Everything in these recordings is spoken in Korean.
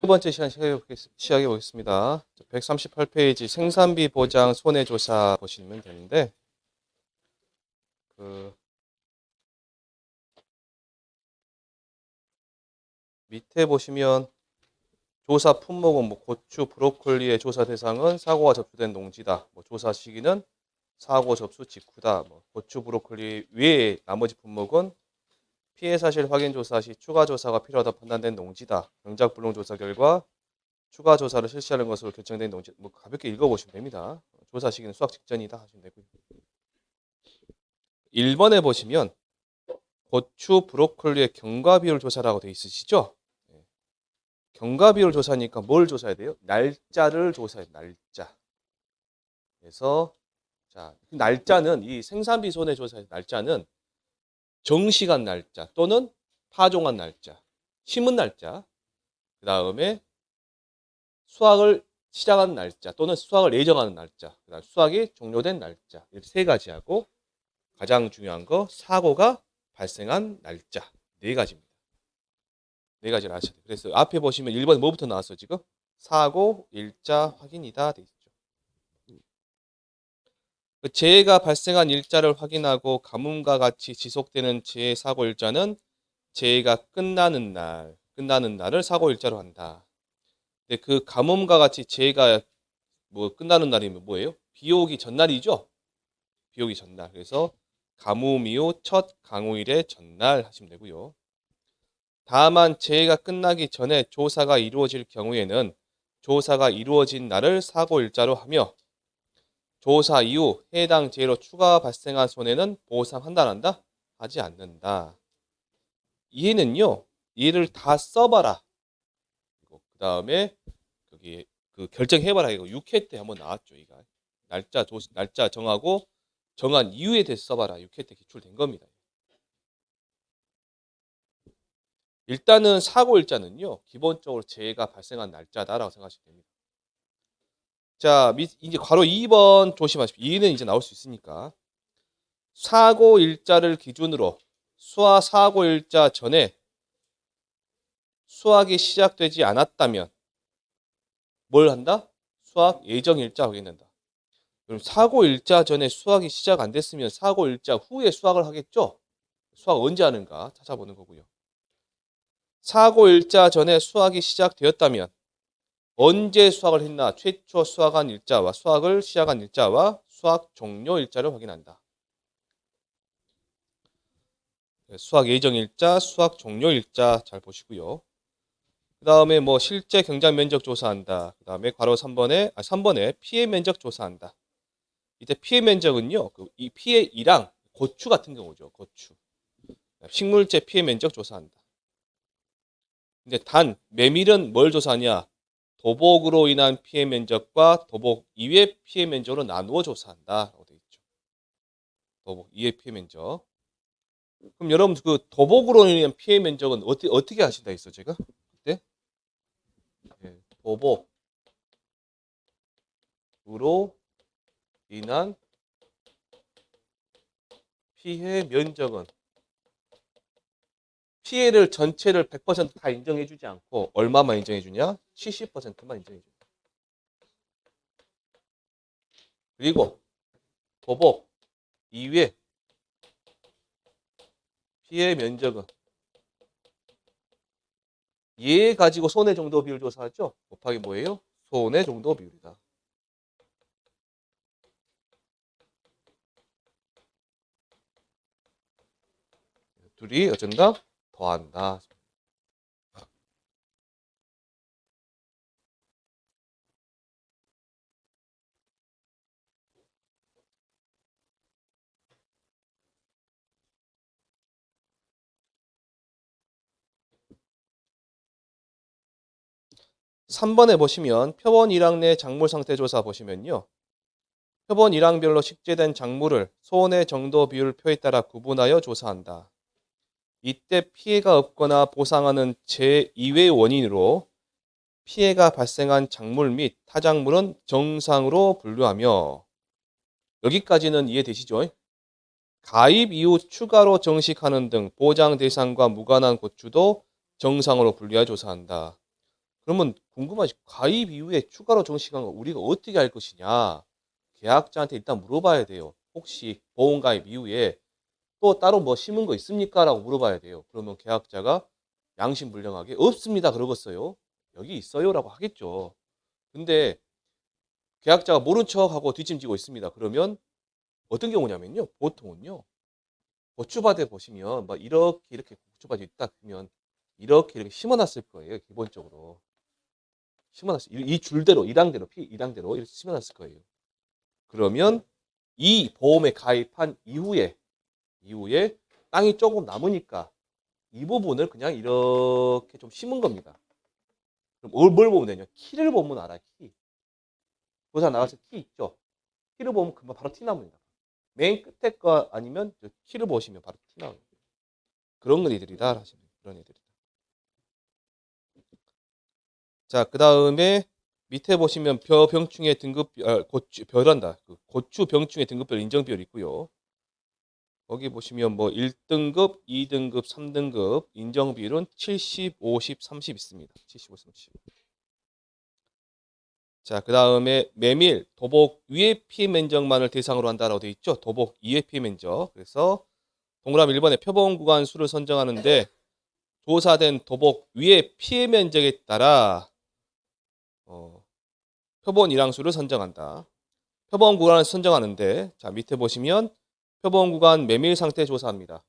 번째 시간 시작해 보겠습니다. 138페이지 생산비 보장 손해조사 보시면 되는데, 밑에 보시면 조사 품목은 뭐 고추, 브로콜리의 조사 대상은 사고가 접수된 농지다. 조사 시기는 사고 접수 직후다. 고추, 브로콜리 외에 나머지 품목은 피해 사실 확인 조사 시 추가 조사가 필요하다 판단된 농지다. 병작 불능 조사 결과 추가 조사를 실시하는 것으로 결정된 농지. 가볍게 읽어보시면 됩니다. 조사 시기는 수확 직전이다 하시면 되고요. 1번에 보시면 고추, 브로콜리의 경과 비율 조사라고 되어 있으시죠? 경과 비율 조사니까 뭘 조사해야 돼요? 날짜를 조사해야 돼요. 날짜. 그래서 자, 날짜는 이 생산비 손해 조사의 날짜는 정시간 날짜 또는 파종한 날짜, 심은 날짜, 그 다음에 수확을 시작하는 날짜 또는 수확을 예정하는 날짜, 그다음 수확이 종료된 날짜, 이렇게 세 가지하고 가장 중요한 거 사고가 발생한 날짜 네 가지입니다. 네 가지를 아셔야 돼요. 그래서 앞에 보시면 1번 뭐부터 나왔어 지금? 사고 일자 확인이다 돼 있죠. 재해가 발생한 일자를 확인하고 가뭄과 같이 지속되는 재해 사고 일자는 재해가 끝나는 날을 사고 일자로 한다. 근데 그 가뭄과 같이 재해가 끝나는 날이면 뭐예요? 비 오기 전날이죠. 비 오기 전날. 그래서 가뭄 이후 첫 강우일의 전날 하시면 되고요. 다만 재해가 끝나기 전에 조사가 이루어질 경우에는 조사가 이루어진 날을 사고 일자로 하며 조사 이후 해당 재해로 추가 발생한 손해는 보상한다 안 한다? 하지 않는다. 이해는요. 이해를 다 써봐라. 그 다음에 여기 결정해봐라 이거 6회 때 한번 나왔죠. 이거 날짜 정하고 정한 이유에 대해서 써봐라. 6회 때 기출된 겁니다. 일단은 사고 일자는요. 기본적으로 재해가 발생한 날짜다라고 생각하시면 됩니다. 자, 이제 괄호 2번 조심하십시오. 2는 이제 나올 수 있으니까. 사고 일자를 기준으로 수화 사고 일자 전에 수확이 시작되지 않았다면 뭘 한다? 수확 예정 일자 확인한다. 그럼 사고 일자 전에 수확이 시작 안 됐으면 사고 일자 후에 수확을 하겠죠? 수확 언제 하는가 찾아보는 거고요. 사고 일자 전에 수확이 시작되었다면 언제 수확을 했나 최초 수확한 일자와 수확을 시작한 일자와 수확 종료 일자를 확인한다. 수확 예정 일자, 수확 종료 일자 잘 보시고요. 그 다음에 실제 경작 면적 조사한다. 그 다음에 괄호 3번에 피해 면적 조사한다. 이때 피해 면적은요, 이 피해 이랑 고추 같은 경우죠. 고추. 식물제 피해 면적 조사한다. 근데 단 메밀은 뭘 조사하냐? 도복으로 인한 피해 면적과 도복 이외 피해 면적으로 나누어 조사한다라고 되어 있죠. 도복 이외 피해 면적. 그럼 여러분 그 도복으로 인한 피해 면적은 어떻게 하신다 했어 제가? 그때? 네, 도복으로 인한 피해 면적은 피해를 전체를 100% 다 인정해주지 않고 얼마만 인정해주냐? 70%만 인정해줍니다. 그리고 도복 이외 피해 면적은 얘 가지고 손해 정도 비율 조사하죠? 곱하기 뭐예요? 손해 정도 비율이다. 둘이 어쩐다? 더한다. 3번에 보시면 표본 1항 내 작물 상태 조사 보시면요. 표본 1항별로 식재된 작물을 손해 정도 비율 표에 따라 구분하여 조사한다. 이때 피해가 없거나 보상하는 제2의 원인으로 피해가 발생한 작물 및 타작물은 정상으로 분류하며 여기까지는 이해되시죠? 가입 이후 추가로 정식하는 등 보장 대상과 무관한 고추도 정상으로 분류하여 조사한다. 그러면 궁금하지. 가입 이후에 추가로 정시간 걸 우리가 어떻게 할 것이냐. 계약자한테 일단 물어봐야 돼요. 혹시 보험 가입 이후에 또 따로 뭐 심은 거 있습니까? 라고 물어봐야 돼요. 그러면 계약자가 양심불량하게 없습니다. 그러겠어요. 여기 있어요. 라고 하겠죠. 근데 계약자가 모른 척하고 뒷짐지고 있습니다. 그러면 어떤 경우냐면요. 보통은요. 고추밭에 보시면 막 이렇게 고추밭이 있다 그러면 이렇게 심어놨을 거예요. 기본적으로. 심어놨어요. 이 줄대로, 이랑대로 이렇게 심어놨을 거예요. 그러면 이 보험에 가입한 이후에 땅이 조금 남으니까 이 부분을 그냥 이렇게 좀 심은 겁니다. 그럼 뭘 보면 되냐? 키를 보면 알아, 키. 조사 나가서 키 있죠? 키를 보면 금방 바로 티 나옵니다. 맨 끝에 거 아니면 키를 보시면 바로 티 나옵니다. 그런 애들이다. 하시면 그런 애들이다. 자, 그 다음에 밑에 보시면 병충해 등급 고추 병충해 등급별 인정비율이 있고요. 거기 보시면 뭐 1등급, 2등급, 3등급 인정 비율은 70, 50, 30 있습니다. 70, 50, 30. 자, 그 다음에 메밀, 도복, 위해 피해 면적만을 대상으로 한다라고 되어 있죠. 도복, 위해 피해 면적. 그래서 동그라미 1번에 표본 구간 수를 선정하는데 조사된 도복 위해 피해 면적에 따라 표본 일항수를 선정한다. 표본 구간을 선정하는데 자 밑에 보시면 표본 구간 메밀 상태 조사합니다.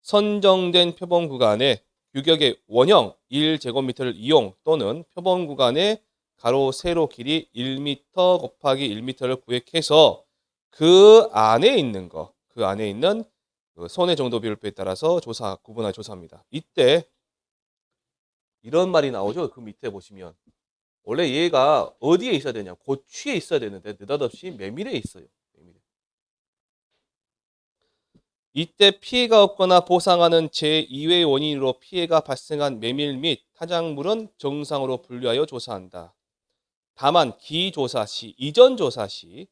선정된 표본 구간에 규격의 원형 1제곱미터를 이용 또는 표본 구간의 가로 세로 길이 1m 곱하기 1m를 구획해서 그 안에 있는 그 손해 정도 비율표에 따라서 구분할 조사입니다. 이때 이런 말이 나오죠. 그 밑에 보시면 원래 얘가 어디에 있어야 되냐? 고추에 있어야 되는데 느닷없이 메밀에 있어요. 메밀에. 이때 피해가 없거나 보상하는 제2의 원인으로 피해가 발생한 메밀 및 타작물은 정상으로 분류하여 조사한다. 다만 기조사 시, 이전 조사 시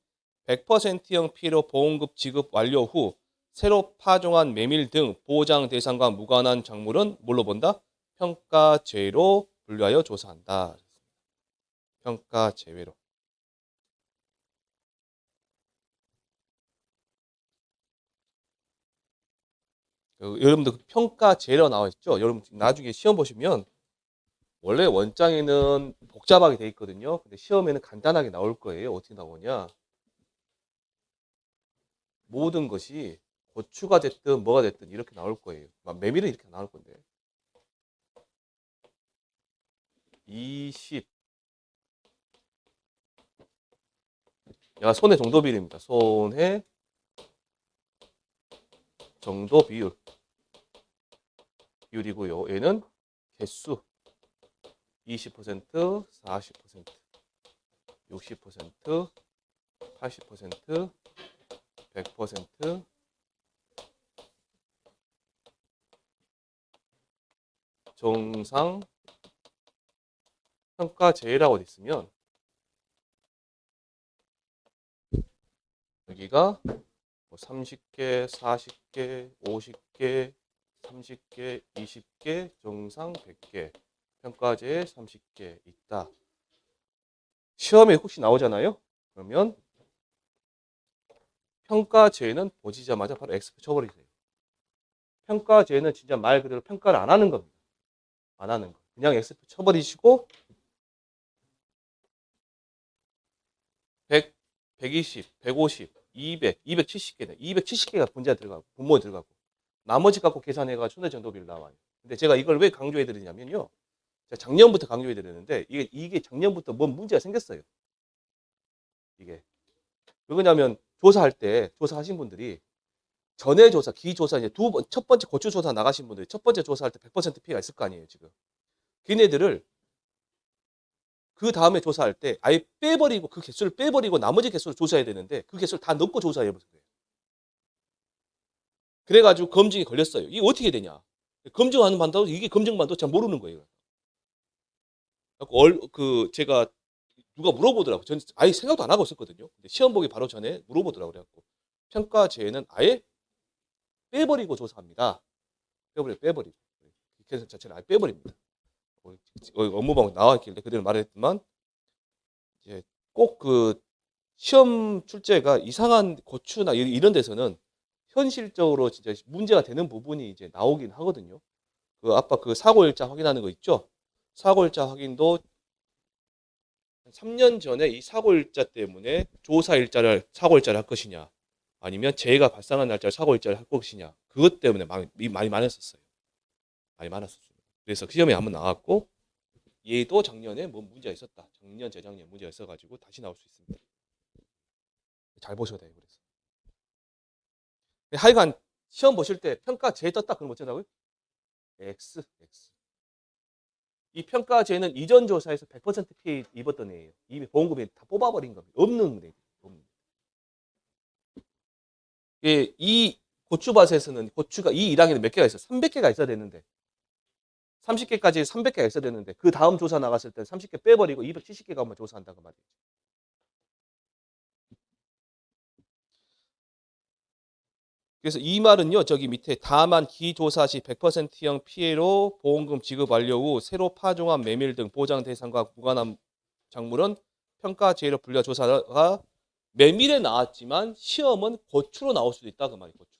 100%형 피해로 보험금 지급 완료 후 새로 파종한 메밀 등 보장 대상과 무관한 작물은 뭘로 본다? 평가 제외로 분류하여 조사한다. 평가 제외로. 여러분들 평가 제외로 나와 있죠? 여러분 나중에 시험 보시면 원래 원장에는 복잡하게 돼 있거든요. 근데 시험에는 간단하게 나올 거예요. 어떻게 나오냐? 모든 것이 고추가 됐든 뭐가 됐든 이렇게 나올 거예요. 메밀은 이렇게 나올 건데. 20. 손해 정도 비율입니다. 손해 정도 비율이고요. 얘는 개수 20%, 40%, 60%, 80%, 100%, 정상, 평가 제외라고 돼 있으면 여기가 뭐 30개, 40개, 50개, 30개, 20개, 정상 100개, 평가제외 30개 있다. 시험에 혹시 나오잖아요. 그러면 평가제외는 보시자마자 바로 X 쳐버리세요. 평가제외는 진짜 말 그대로 평가를 안 하는 겁니다. 안 하는 거. 그냥 X 쳐버리시고 100, 120, 150, 200, 270개네. 270개가 분자에 들어가고 분모에 들어가고 나머지 갖고 계산해가 손해정도비를 나와요. 근데 제가 이걸 왜 강조해 드리냐면요. 제가 작년부터 강조해 드렸는데 이게 작년부터 뭔 문제가 생겼어요. 이게 왜 그러냐면 조사하신 분들이 전에 조사, 기조사 이제 첫 번째 고추 조사 나가신 분들이 첫 번째 조사할 때 100% 피해가 있을 거 아니에요, 지금. 걔네들을 그 다음에 조사할 때 아예 빼버리고 그 개수를 빼버리고 나머지 개수를 조사해야 되는데 그 개수를 다 넣고 조사해 보세요. 그래가지고 검증이 걸렸어요. 이게 어떻게 되냐? 검증하는 반다고 이게 검증반도 잘 모르는 거예요. 제가 누가 물어보더라고. 저는 아예 생각도 안 하고 있었거든요. 근데 시험 보기 바로 전에 물어보더라고 그래갖고 평가 제외는 아예 빼버리고 조사합니다. 빼버리고 계산 자체를 아예 빼버립니다. 업무방송 나와 있길래 그대로 말했지만 이제 꼭 그 시험 출제가 이상한 고추나 이런 데서는 현실적으로 진짜 문제가 되는 부분이 이제 나오긴 하거든요. 그 아까 그 사고일자 확인하는 거 있죠? 사고일자 확인도 3년 전에 이 사고일자 때문에 사고일자를 할 것이냐, 아니면 재해가 발생한 날짜를 사고일자를 할 것이냐, 그것 때문에 많이 많았었어요. 많이 많았었어요. 그래서 그 시험에 한번 나왔고, 얘도 작년에 뭐 문제가 있었다. 작년, 재작년 문제가 있어가지고 다시 나올 수 있습니다. 잘 보셔야 돼요. 그래서 하여간 시험 보실 때 평가 재 떴다 그럼 어쩌라고요? X. 이 평가제는 이전 조사에서 100% 피해 입었던 애예요. 이미 보험금이 다 뽑아버린 겁니다. 없는 애. 예, 이 고추밭에서는 고추가 이 1학년에 몇 개가 있어요? 300개가 있어야 되는데 30개까지 300개가 있어야 되는데 그 다음 조사 나갔을 때 30개 빼버리고 270개가만 조사한다고 말이에요. 그래서 이 말은요, 저기 밑에 다만 기조사 시 100%형 피해로 보험금 지급 완료 후 새로 파종한 메밀 등 보장 대상과 무관한 작물은 평가제로 분류 조사가 메밀에 나왔지만 시험은 고추로 나올 수도 있다 그 말이에요. 고추.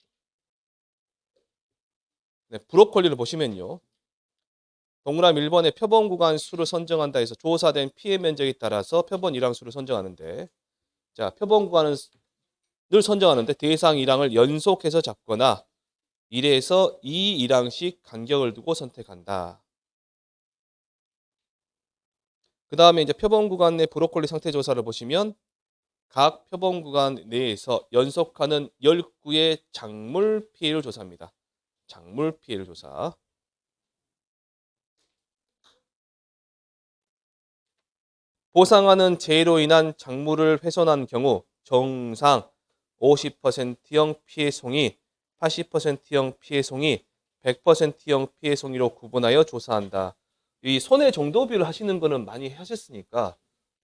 네, 브로콜리를 보시면요. 동그라미 1번의 표본 구간 수를 선정한다 해서 조사된 피해 면적에 따라서 표본 일항수를 선정하는데, 자, 표본 구간을 선정하는데 대상 일항을 연속해서 잡거나 1에서 2일항씩 간격을 두고 선택한다. 그 다음에 이제 표본 구간 내 브로콜리 상태 조사를 보시면 각 표본 구간 내에서 연속하는 19의 작물 피해를 조사합니다. 작물 피해를 조사. 보상하는 재해로 인한 작물을 훼손한 경우 정상 50%형 피해 송이, 80%형 피해 송이, 100%형 피해 송이로 구분하여 조사한다. 이 손해 정도비를 하시는 거는 많이 하셨으니까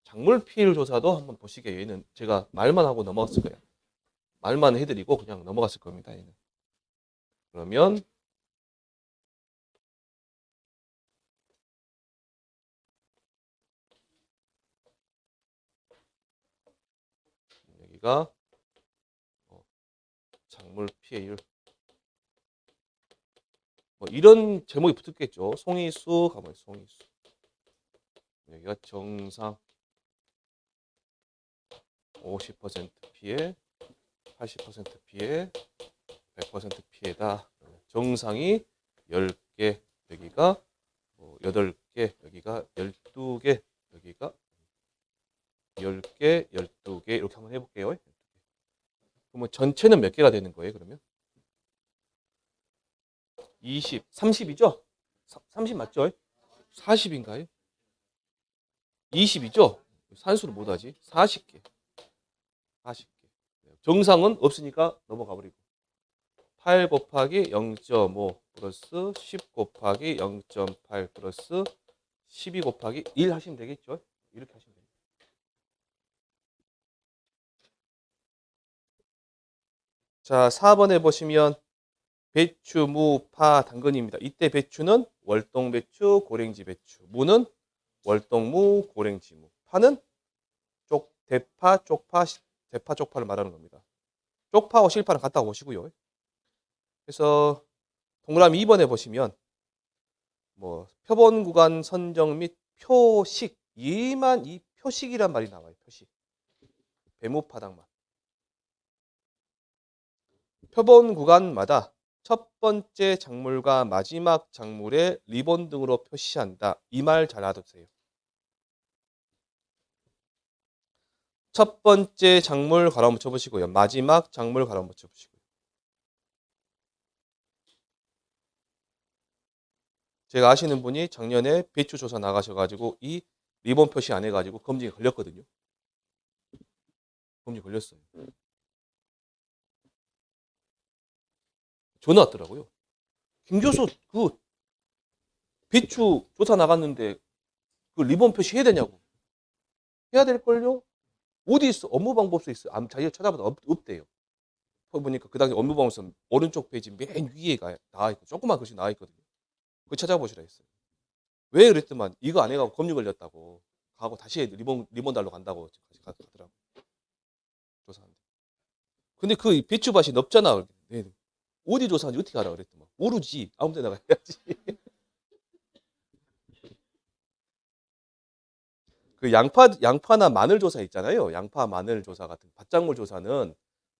작물 피해를 조사도 한번 보시게. 얘는 제가 말만 하고 넘어갔을 거예요. 말만 해드리고 그냥 넘어갔을 겁니다. 얘는. 그러면 여기가 작물 피해율 뭐 이런 제목이 붙었겠죠. 송이수 가만 송이수. 여기가 정상 50% 피해, 80% 피해, 100% 피해다. 정상이 10개, 여기가 8개, 여기가 12개, 여기가 10개, 12개 이렇게 한번 해볼게요. 그러면 전체는 몇 개가 되는 거예요, 그러면? 20, 30이죠? 30 맞죠? 40인가요? 20이죠? 산수를 못하지? 40개. 40개. 정상은 없으니까 넘어가 버리고. 8 곱하기 0.5 플러스 10 곱하기 0.8 플러스 12 곱하기 1 하시면 되겠죠? 이렇게 하시면 됩니다. 자, 4번에 보시면 배추, 무, 파, 당근입니다. 이때 배추는 월동 배추, 고랭지 배추. 무는 월동무, 고랭지 무. 파는 대파, 쪽파를 말하는 겁니다. 쪽파하고 실파는 같다고 보시고요. 그래서 동그라미 2번에 보시면 뭐 표본 구간 선정 및 표식, 이 표식이란 말이 나와요. 표식. 배무파당만. 표본 구간마다 첫 번째 작물과 마지막 작물에 리본 등으로 표시한다. 이 말 잘 알아두세요. 첫 번째 작물 가로 붙여 보시고요. 마지막 작물 가로 붙여 보시고요. 제가 아시는 분이 작년에 배추 조사 나가셔가지고 이 리본 표시 안 해가지고 검증이 걸렸거든요. 검증 걸렸어요. 전화 왔더라고요. 김 교수 그 배추 조사 나갔는데 그 리본 표시 해야 되냐고. 해야 될걸요? 어디 있어? 업무방법서 있어. 자기가 찾아봐도 없대요. 보니까 그 당시 업무방법서 오른쪽 페이지 맨 위에 나와 있고 조그만 글씨 나와 있거든요. 그거 찾아보시라 했어요. 왜 그랬더만 이거 안 해가고 검류 걸렸다고 하고 다시 리본 달러 간다고 가더라고 조사하는데. 근데 그 배추밭이 넓잖아. 네. 어디 조사하는지 어떻게 알아? 그랬더만 모르지. 아무 데나 가야지. 그 양파나 마늘 조사 있잖아요. 양파, 마늘 조사 같은 밭작물 조사는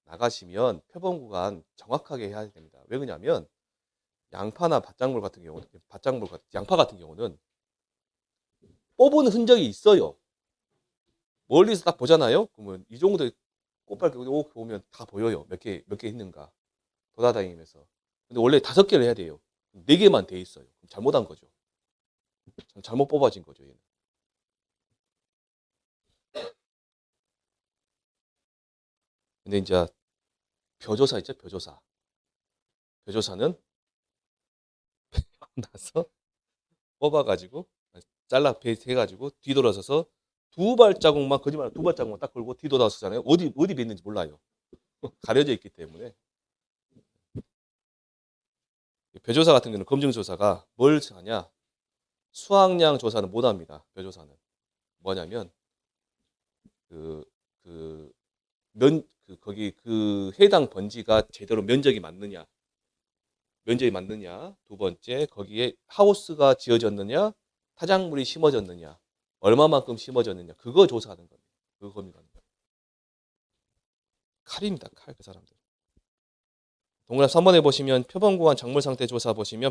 나가시면 표본 구간 정확하게 해야 됩니다. 왜 그러냐면 양파나 밭작물 같은 경우는 양파 같은 경우는 뽑은 흔적이 있어요. 멀리서 딱 보잖아요. 그러면 이 정도 꽃발 이렇게 보면 다 보여요. 몇 개 있는가 돌아다니면서. 근데 원래 5개를 해야 돼요. 4개만 돼 있어요. 잘못한 거죠. 잘못 뽑아진 거죠. 얘는. 근데 이제 벼조사 있죠. 벼조사. 벼조사는 나서 뽑아가지고 잘라 해가지고 뒤돌아서서 2발자국만 거짓말 2발자국만 딱 걸고 뒤돌아서잖아요. 어디 뵀는지 몰라요. 가려져 있기 때문에. 벼조사 같은 경우는 검증조사가 뭘 하냐? 수확량 조사는 못 합니다. 벼조사는 뭐냐면 그, 그, 거기 그 해당 번지가 제대로 면적이 맞느냐. 두 번째, 거기에 하우스가 지어졌느냐, 타작물이 심어졌느냐, 얼마만큼 심어졌느냐, 그거 조사하는 겁니다. 그거 검증하는 거예요. 칼입니다. 칼, 그 사람들. 동그란 3번에 보시면 표본 구간 작물 상태 조사 보시면